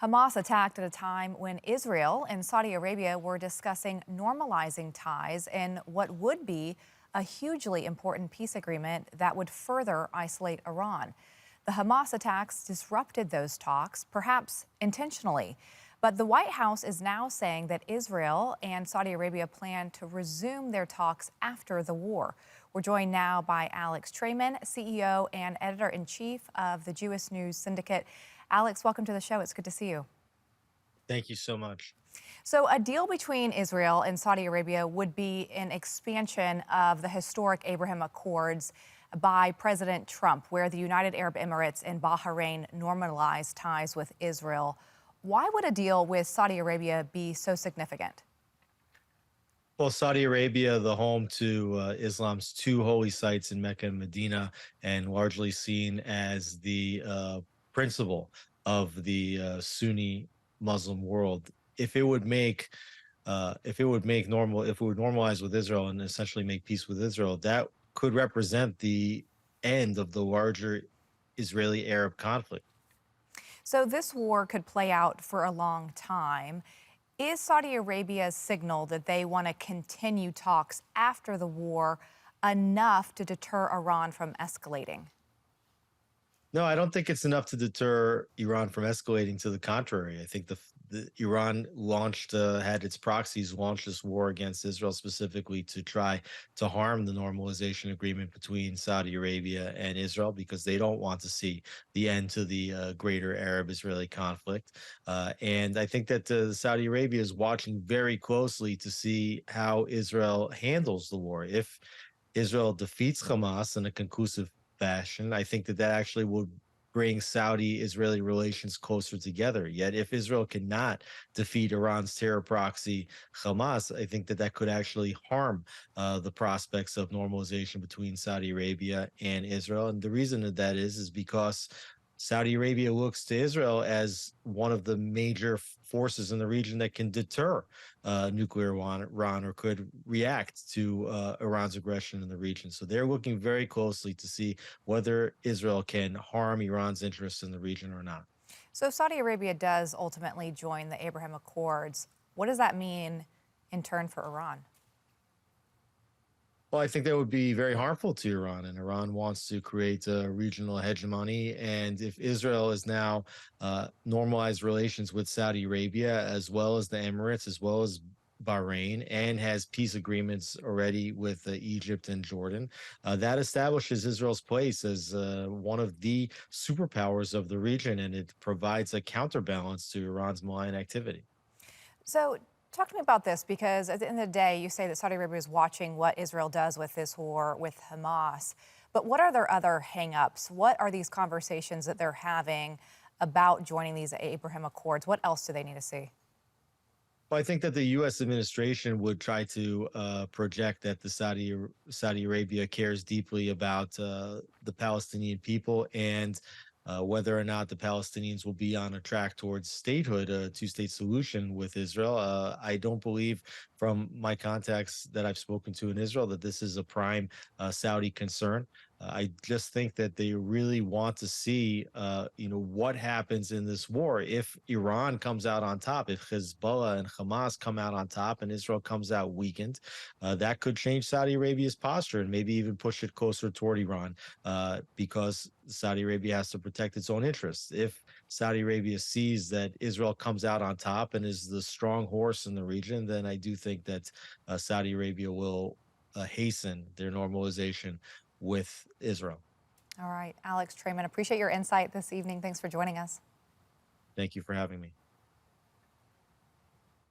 Hamas attacked at a time when Israel and Saudi Arabia were discussing normalizing ties in what would be a hugely important peace agreement that would further isolate Iran. The Hamas attacks disrupted those talks, perhaps intentionally. But the White House is now saying that Israel and Saudi Arabia plan to resume their talks after the war. We're joined now by Alex Traiman, CEO and editor in chief of the Jewish News Syndicate. Alex, welcome to the show. It's good to see you. Thank you so much. So, a deal between Israel and Saudi Arabia would be an expansion of the historic Abraham Accords by President Trump, where the United Arab Emirates and Bahrain normalized ties with Israel. Why would a deal with Saudi Arabia be so significant? Well, Saudi Arabia, the home to Islam's two holy sites in Mecca and Medina, and largely seen as the principle of the Sunni Muslim world. If it would make, if it would normalize with Israel and essentially make peace with Israel, that could represent the end of the larger Israeli-Arab conflict. So, this war could play out for a long time. Is Saudi Arabia's signal that they want to continue talks after the war enough to deter Iran from escalating? No, I don't think it's enough to deter Iran from escalating. To the contrary, I think the Iran had its proxies launch this war against Israel specifically to try to harm the normalization agreement between Saudi Arabia and Israel because they don't want to see the end to the greater Arab-Israeli conflict. And I think that Saudi Arabia is watching very closely to see how Israel handles the war. If Israel defeats Hamas in a conclusive fashion, I think that that actually would bring Saudi-Israeli relations closer together. Yet, if Israel cannot defeat Iran's terror proxy Hamas, I think that that could actually harm the prospects of normalization between Saudi Arabia and Israel. And the reason that that is because Saudi Arabia looks to Israel as one of the major forces in the region that can deter nuclear Iran or could react to Iran's aggression in the region. So they're looking very closely to see whether Israel can harm Iran's interests in the region or not. So, Saudi Arabia does ultimately join the Abraham Accords. What does that mean in turn for Iran? Well, I think that would be very harmful to Iran, and Iran wants to create a regional hegemony. And if Israel is now normalized relations with Saudi Arabia, as well as the Emirates, as well as Bahrain, and has peace agreements already with Egypt and Jordan, that establishes Israel's place as one of the superpowers of the region, and it provides a counterbalance to Iran's malign activity. So, talk to me about this because at the end of the day, you say that Saudi Arabia is watching what Israel does with this war with Hamas. But what are their other hangups? What are these conversations that they're having about joining these Abraham Accords? What else do they need to see? Well, I think that the U.S. administration would try to project that the Saudi Arabia cares deeply about the Palestinian people and whether or not the Palestinians will be on a track towards statehood, a two-state solution with Israel. I don't believe, from my contacts that I've spoken to in Israel, that this is a prime Saudi concern. I just think that they really want to see, what happens in this war. If Iran comes out on top, if Hezbollah and Hamas come out on top, and Israel comes out weakened, that could change Saudi Arabia's posture and maybe even push it closer toward Iran, because Saudi Arabia has to protect its own interests. If Saudi Arabia sees that Israel comes out on top and is the strong horse in the region, then I do think that Saudi Arabia will hasten their normalization with Israel. All right, Alex Trayman, appreciate your insight this evening. Thanks for joining us. Thank you for having me.